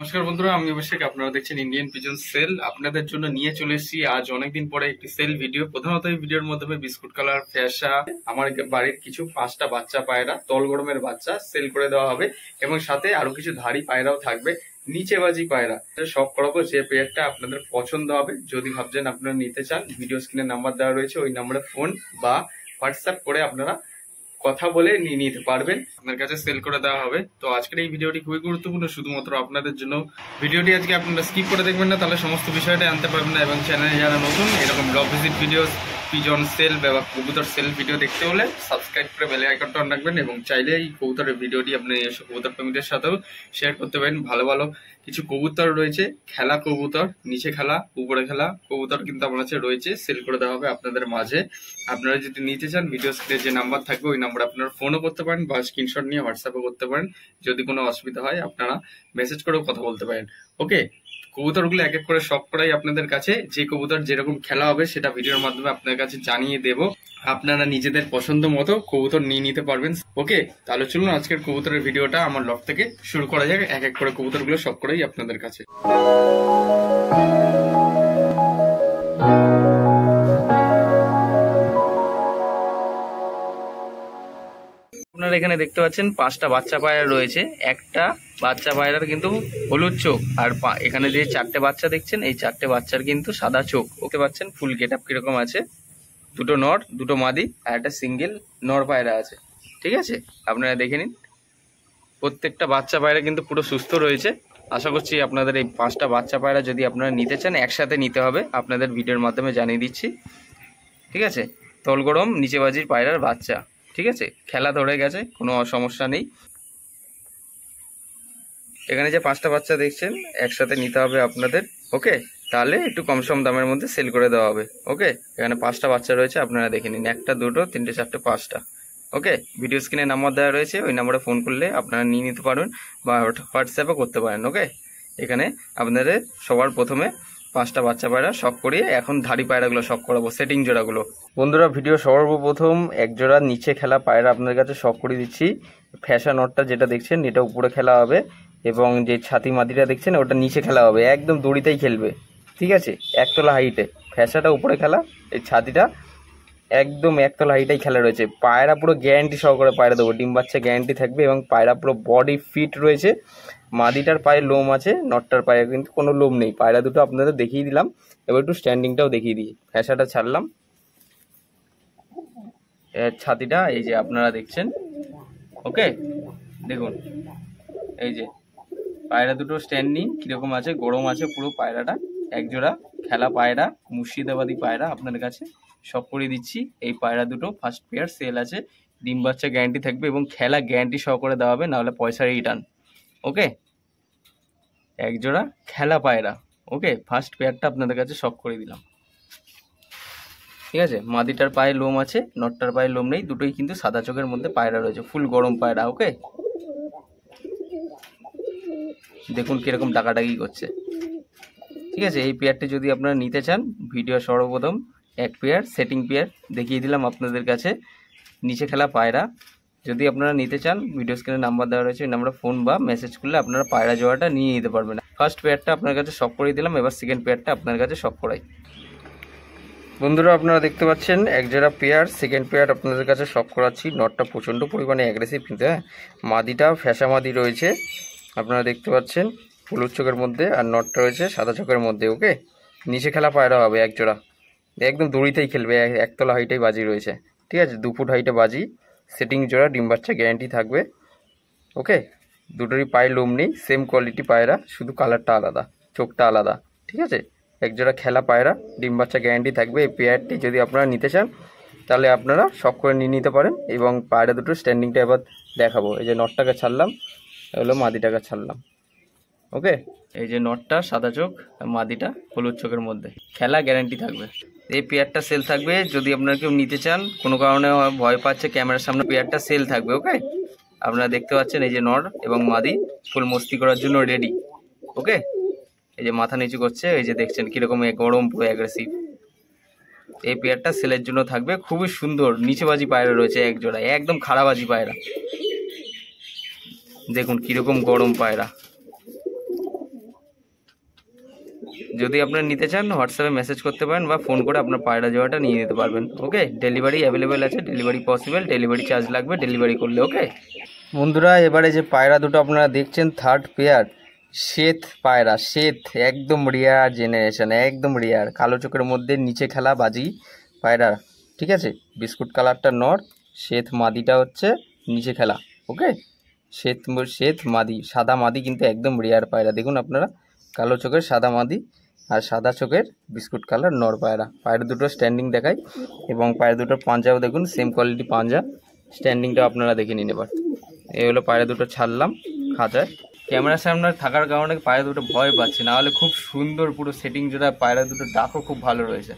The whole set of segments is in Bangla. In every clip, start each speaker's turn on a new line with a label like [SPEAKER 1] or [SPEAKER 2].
[SPEAKER 1] নমস্কার বন্ধুরা, আমি অভিষেক। আপনারা দেখছেন ইন্ডিয়ান পিজন সেল। আপনাদের জন্য নিয়ে চলে এসেছি আজ অনেকদিন পরে একটি সেল ভিডিও। প্রধানত এই ভিডিওর মাধ্যমে বিস্কুট কালার ফ্যাশা আমার বাড়ির কিছু 5টা বাচ্চা পায়রা, তল গরমের বাচ্চা সেল করে দেওয়া হবে এবং সাথে আরো কিছু ধাড়ি পায়রাও থাকবে, নিচেবাজি পায়রা। সব করাবো, যে পেয়ারটা আপনাদের পছন্দ হবে। যদি ভাবছেন আপনারা নিতে চান, ভিডিও স্ক্রিনে নাম্বার দেওয়া রয়েছে, ওই নাম্বারে ফোন বা হোয়াটসঅ্যাপ করে আপনারা কথা বলে নিয়ে নিতে পারবেন, আপনার কাছে সেল করে দেওয়া হবে। তো আজকের এই ভিডিওটি খুবই গুরুত্বপূর্ণ শুধুমাত্র আপনাদের জন্য। ভিডিওটি আজকে আপনারা স্কিপ করে দেখবেন না, তাহলে সমস্ত বিষয়টা আনতে পারবেন না। এবং চ্যানেলে যারা নতুন এরকম blog visit video, pigeon sale বা কবুতর সেল ভিডিও দেখতে হলে সাবস্ক্রাইব করে বেল আইকনটা অন রাখবেন। এবং চাইলে এই কবুতরের ভিডিওটি আপনি কবুতর প্রেমীদের সাথেও শেয়ার করতে পারেন। ভালো ভালো কিছু কবুতর রয়েছে, খেলা কবুতর, নিচে খেলা উপরে খেলা কবুতর কিন্তু আমার কাছে রয়েছে, সেল করে দেওয়া হবে আপনাদের মাঝে। আপনারা যদি নিতে চান, ভিডিও স্ক্রিনে যে নাম্বার থাকবে ওই নাম্বার আপনারা ফোনও করতে পারেন বা স্ক্রিনশট নিয়ে হোয়াটসঅ্যাপও করতে পারেন। যদি কোনো অসুবিধা হয় আপনারা মেসেজ করেও কথা বলতে পারেন। ওকে, কবুতরগুলো এক এক করে শখ করাই আপনাদের কাছে। যে কবুতর যেরকম খেলা হবে সেটা ভিডিওর মাধ্যমে আপনাদের কাছে জানিয়ে দেব। আপনারা নিজেদের পছন্দ মতো কবুতর নিয়ে নিতে পারবেন। ওকে, তাহলে চলুন আজকের কবুতরের ভিডিওটা আমার লক থেকে শুরু করা যাক। এক এক করে কবুতরগুলো শখ করাই আপনাদের কাছে। আপনারা এখানে দেখতে পাচ্ছেন 5টা বাচ্চা পায়রা রয়েছে। একটা বাচ্চা পায়রার কিন্তু হলুদ চোখ, আর এখানে যে 4টে বাচ্চা দেখছেন, এই 4টে বাচ্চার কিন্তু সাদা চোখ। ওকে পাচ্ছেন ফুল গেট আপ কিরকম আছে। দুটো নর, দুটো মাদি আর একটা সিঙ্গেল নর পায়রা আছে। ঠিক আছে, আপনারা দেখে নিন। প্রত্যেকটা বাচ্চা পায়রা কিন্তু পুরো সুস্থ রয়েছে। আশা করছি আপনাদের এই 5টা বাচ্চা পায়রা যদি আপনারা নিতে চান, একসাথে নিতে হবে, আপনাদের ভিডিওর মাধ্যমে জানিয়ে দিচ্ছি। ঠিক আছে, তলগরম নিচেবাজির পায়রার বাচ্চা। ঠিক আছে, খেলা ধরে গেছে, কোনো সমস্যা নেই। এখানে যে 5টা বাচ্চা দেখছেন একসাথে নিতে হবে আপনাদের। ওকে, তাহলে একটু কম সম দামের মধ্যে সেল করে দেওয়া হবে। ওকে, এখানে 5টা বাচ্চা রয়েছে, আপনারা দেখে নিন। 1টা 2টো 3টে 4টে 5টা। ওকে, ভিডিও স্ক্রিনে নাম্বার দেওয়া রয়েছে, ওই নাম্বারে ফোন করলে আপনারা নিয়ে নিতে পারবেন বা হোয়াটসঅ্যাপও করতে পারেন। ওকে, এখানে আপনাদের সবার প্রথমে 5টা বাচ্চা পায়রা শখ করিয়ে এখন ধাড়ি পায়রাগুলো শখ করাবো, সেটিং জোড়াগুলো। বন্ধুরা, ভিডিও সর্বপ্রথম এক জোড়া নিচে খেলা পায়রা আপনাদের কাছে শখ করে দিচ্ছি। ফ্যাশা নটটা যেটা দেখছেন এটা উপরে খেলা হবে, এবং যে ছাতি মাদিটা দেখছেন ওটা নিচে খেলা হবে, একদম দড়িতেই খেলবে। ঠিক আছে, একতলা হাইটে। ফ্যাশাটা উপরে খেলা, এই ছাতিটা একদম একতলা হাইটেই খেলা রয়েছে। পায়রা পুরো গ্যারান্টি সহকারে পায়রা দেবো, ডিম বাচ্চা গ্যারান্টি থাকবে এবং পায়রা পুরো বডি ফিট রয়েছে। মাদিটার পায়ে লোম আছে, নটটার পায়ে কিন্তু কোনো লোম নেই। পায়রা দুটো আপনাদের দেখিয়ে দিলাম, এবার একটু স্ট্যান্ডিংটাও দেখিয়ে দিই। ফ্যাশাটা ছাড়লাম, ছাতিটা এই যে আপনারা দেখছেন। ওকে, দেখুন এই যে পায়রা দুটো স্ট্যান্ডিং কিরকম আছে, গরম আছে পুরো পায়রাটা। একজোড়া খেলা পায়রা, মুর্শিদাবাদী পায়রা আপনাদের কাছে সব করে দিচ্ছি। এই পায়রা দুটো ফার্স্ট পেয়ার সেল আছে, ডিম বাচ্চা গ্যারান্টি থাকবে এবং খেলা গ্যারান্টি সহকারে দেওয়া হবে, নাহলে পয়সা রিটার্ন। ওকে, একজোড়া খেলা পায়রা। ওকে, ফার্স্ট পেয়ারটা আপনাদের কাছে সব করে দিলাম। ঠিক আছে, মাদিটার পায়ে লোম আছে, নটটার পায়ে লোম নেই, দুটোই কিন্তু সাদা চোখের মধ্যে পায়রা রয়েছে, ফুল গরম পায়রা। ওকে, দেখুন কিরকম ডাকাডাকি করছে। ঠিক আছে, এই পেয়ারটি যদি আপনারা নিতে চান, ভিডিও সর্বপ্রথম এক পেয়ার সেটিং পেয়ার দেখিয়ে দিলাম আপনাদের কাছে, নিচে খেলা পায়রা। যদি আপনারা নিতে চান, ভিডিও স্ক্রিনে নাম্বার দেওয়া রয়েছে, ওই নাম্বারে ফোন বা মেসেজ করলে আপনারা পায়রা জোড়াটা নিয়ে নিতে পারবেন। ফার্স্ট পেয়ারটা আপনার কাছে শখ করে দিলাম, এবার সেকেন্ড পেয়ারটা আপনার কাছে শখ করাই। বন্ধুরা, আপনারা দেখতে পাচ্ছেন এক জোড়া পেয়ার, সেকেন্ড পেয়ার আপনাদের কাছে শখ করাচ্ছি। নটটা প্রচণ্ড পরিমাণে অ্যাগ্রেসিভ কিন্তু, হ্যাঁ। মাদিটা ফ্যাশা মাদি রয়েছে, আপনারা দেখতে পাচ্ছেন হলুদ চোখের মধ্যে, আর নটটা রয়েছে সাদা চোখের মধ্যে। ওকে, নিচে খেলা পায়রা হবে এক জোড়া, একদম দড়িতেই খেলবে, একতলা হাইটেই বাজি রয়েছে। ঠিক আছে, 2 ফুট হাইটে বাজি, সেটিং জোড়া, ডিম বাচ্চা গ্যারান্টি থাকবে। ওকে, দুটোরই পায়ে লোম নেই, সেম কোয়ালিটি পায়রা, শুধু কালারটা আলাদা, চোখটা আলাদা। ঠিক আছে, একজোড়া খেলা পায়রা, ডিম বাচ্চা গ্যারান্টি থাকবে। এই পেয়ারটি যদি আপনারা নিতে চান, তাহলে আপনারা শখ করে নিয়ে নিতে পারেন। এবং পায়রা দুটো স্ট্যান্ডিংটা এবার দেখাবো। এই যে নটটাকে ছাড়লাম, হলো মাদিটাকে ছাড়লাম। ওকে, এই যে নটটা সাদা চোখ, মাদিটা হলুদ চোখের মধ্যে, খেলা গ্যারান্টি থাকবে। এই পেয়ারটা সেল থাকবে, যদি আপনারা কেউ নিতে চান, কোনো কারণে ভয় পাচ্ছে ক্যামেরার সামনে, পেয়ারটা সেল থাকবে। ওকে, আপনারা দেখতে পাচ্ছেন এই যে নর এবং মাদি ফুল মস্তি করার জন্য রেডি। ওকে, এই যে মাথা নিচু করছে, এই যে দেখছেন কিরকম গরম, পুরো অ্যাগ্রেসিভ। এই পেয়ারটা সেলের জন্য থাকবে, খুবই সুন্দর নিচেবাজি পায়রা রয়েছে এক জোড়া, একদম খারাপবাজি পায়রা। দেখুন কিরকম গরম পায়রা। যদি আপনারা নিতে চান হোয়াটসঅ্যাপে মেসেজ করতে পারেন বা ফোন করে আপনার পায়রা জোড়াটা নিয়ে নিতে পারবেন। ওকে, ডেলিভারি অ্যাভেলেবেল আছে, ডেলিভারি পসিবল, ডেলিভারি চার্জ লাগবে ডেলিভারি করলে। ওকে বন্ধুরা, এবারে যে পায়রা দুটো আপনারা দেখছেন থার্ড পেয়ার শ্বেত পায়রা, শ্বেত একদম রিয়ার জেনারেশন, একদম রিয়ার, কালো চোখের মধ্যে নিচে খেলা বাজি পায়রা। ঠিক আছে, বিস্কুট কালারটা নর, শ্বেত মাদিটা হচ্ছে নিচে খেলা। ওকে, শ্বেত শ্বেত মাদি, সাদা মাদি কিন্তু একদম রিয়ার পায়রা। দেখুন আপনারা, কালো চোখের সাদা মাদি আর সাদা চোখের বিস্কুট কালার নর পায়রা। পায়রা দুটো স্ট্যান্ডিং দেখায় এবং পায়রা দুটোর পাঞ্জাও দেখুন সেম কোয়ালিটি পাঞ্জা। স্ট্যান্ডিংটা আপনারা দেখে নিন। এবার এই হলো পায়রা দুটো ছাড়লাম খাঁচায়। ক্যামেরার সামনে থাকার কারণে পায়রা দুটো ভয় পাচ্ছে, না হলে খুব সুন্দর পুরো সেটিং জোড়া পায়রা দুটো, ডাকও খুব ভালো রয়েছে।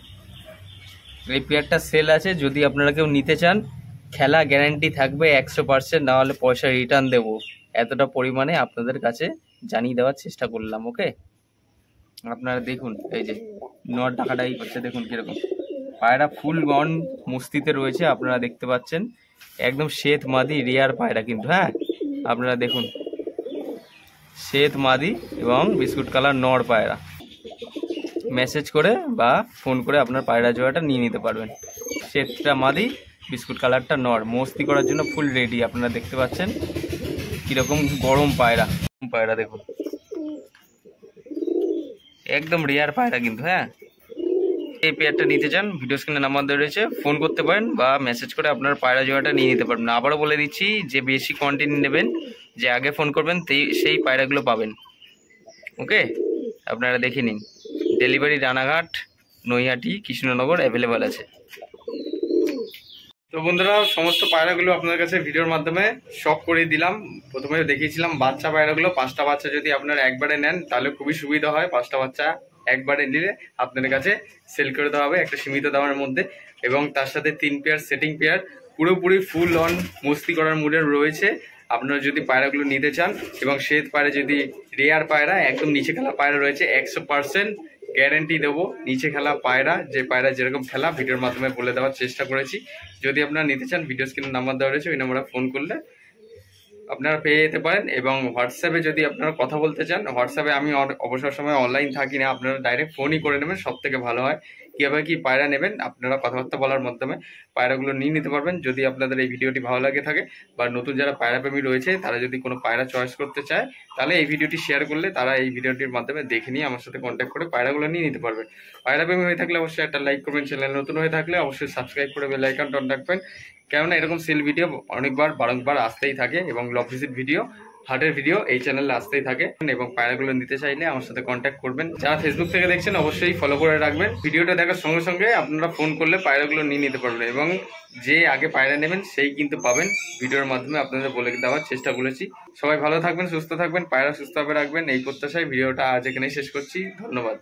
[SPEAKER 1] এই পেয়ারটা সেল আছে, যদি আপনারা কেউ নিতে চান খেলা গ্যারান্টি থাকবে 100%, না হলে পয়সা রিটার্ন দেবো। এতটা পরিমাণে আপনাদের কাছে জানিয়ে দেওয়ার চেষ্টা করলাম। ওকে, আপনারা দেখুন এই যে নর ডাকাডাকি করছে, দেখুন কিরকম পায়রা ফুল গন মস্তিতে রয়েছে, আপনারা দেখতে পাচ্ছেন। একদম শ্বেত মাদি রিয়ার পায়রা কিন্তু। হ্যাঁ, আপনারা দেখুন শ্বেত মাদি এবং বিস্কুট কালার নর পায়রা। মেসেজ করে বা ফোন করে আপনার পায়রা জোড়াটা নিয়ে নিতে পারবেন। শ্বেতটা মাদি, বিস্কুট কালারটা নর, মস্তি করার জন্য ফুল রেডি। আপনারা দেখতে পাচ্ছেন কিরকম গরম পায়রা। পায়রা দেখুন একদম রিয়ার পায়রা কিন্তু। হ্যাঁ, এই পেয়ারটা নিতে চান ভিডিও স্ক্রিনে নাম্বার দেওয়া রয়েছে, ফোন করতে পারেন বা মেসেজ করে আপনার পায়রা জোড়াটা নিয়ে নিতে পারবেন। আবারও বলে দিচ্ছি, যে বেশি কোয়ান্টিটি নেবেন, যে আগে ফোন করবেন সেই পায়রাগুলো পাবেন। ওকে, আপনারা দেখে নিন। ডেলিভারি রানাঘাট, নৈহাটি, কৃষ্ণনগর অ্যাভেলেবেল আছে। তো বন্ধুরা, সমস্ত পায়রাগুলো আপনাদের কাছে ভিডিওর মাধ্যমে শখ করে দিলাম। প্রথমে দেখিয়েছিলাম বাচ্চা পায়রাগুলো, 5টা বাচ্চা যদি আপনারা একবারে নেন তাহলে খুবই সুবিধা হয়। 5টা বাচ্চা একবারে নিলে আপনাদের কাছে সেল করে দেওয়া হবে একটা সীমিত দামের মধ্যে, এবং তার সাথে 3 পেয়ার সেটিং পেয়ার পুরোপুরি ফুল অন মস্তি করার মুডে রয়েছে। আপনারা যদি পায়রাগুলো নিতে চান, এবং শ্বেত পায়রা যদি রেয়ার পায়রা, একদম নিচে খেলা পায়রা রয়েছে, 100% গ্যারেন্টি দেবো। নিচে খেলা পায়রা, যে পায়রা যেরকম খেলা ভিডিওর মাধ্যমে বলে দেওয়ার চেষ্টা করেছি। যদি আপনারা নিতে চান ভিডিও স্ক্রিনে নাম্বার দেওয়া রয়েছে, ওই নাম্বারে ফোন করলে আপনারা পেয়ে যেতে পারেন। এবং হোয়াটসঅ্যাপে যদি আপনারা কথা বলতে চান, হোয়াটসঅ্যাপে আমি অবসর সময় অনলাইন থাকি না, আপনারা ডাইরেক্ট ফোনই করে নেবেন, সব থেকে ভালো হয়। কীভাবে কি পায়রা নেবেন আপনারা কথাবার্তা বলার মাধ্যমে পায়রাগুলো নিয়ে নিতে পারবেন। যদি আপনাদের এই ভিডিওটি ভালো লাগে থাকে বা নতুন যারা পায়রা প্রেমী রয়েছে তারা যদি কোনো পায়রা চয়েস করতে চায়, তাহলে এই ভিডিওটি শেয়ার করলে তারা এই ভিডিওটির মাধ্যমে দেখে নিয়ে আমার সাথে কন্ট্যাক্ট করে পায়রাগুলো নিয়ে নিতে পারবে। পায়রা প্রেমী হয়ে থাকলে অবশ্যই একটা লাইক করবেন, চ্যানেল নতুন হয়ে থাকলে অবশ্যই সাবস্ক্রাইব করে বেল আইকনটা অন রাখবেন, কেননা এরকম সেল ভিডিও অনেকবার বারংবার আসতেই থাকে, এবং লব ভিজিট ভিডিও, হাটের ভিডিও এই চ্যানেলে আসতেই থাকে। এবং পায়রাগুলো নিতে চাইলে আমার সাথে কন্ট্যাক্ট করবেন। যারা ফেসবুক থেকে দেখছেন অবশ্যই ফলো করে রাখবেন। ভিডিওটা দেখার সঙ্গে সঙ্গে আপনারা ফোন করলে পায়রাগুলো নিয়ে নিতে পারবেন, এবং যে আগে পায়রা নেবেন সেই কিন্তু পাবেন। ভিডিওর মাধ্যমে আপনাদের বলে দেওয়ার চেষ্টা করেছি। সবাই ভালো থাকবেন, সুস্থ থাকবেন, পায়রা সুস্থভাবে রাখবেন, এই প্রত্যাশায় ভিডিওটা আজ এখানেই শেষ করছি। ধন্যবাদ।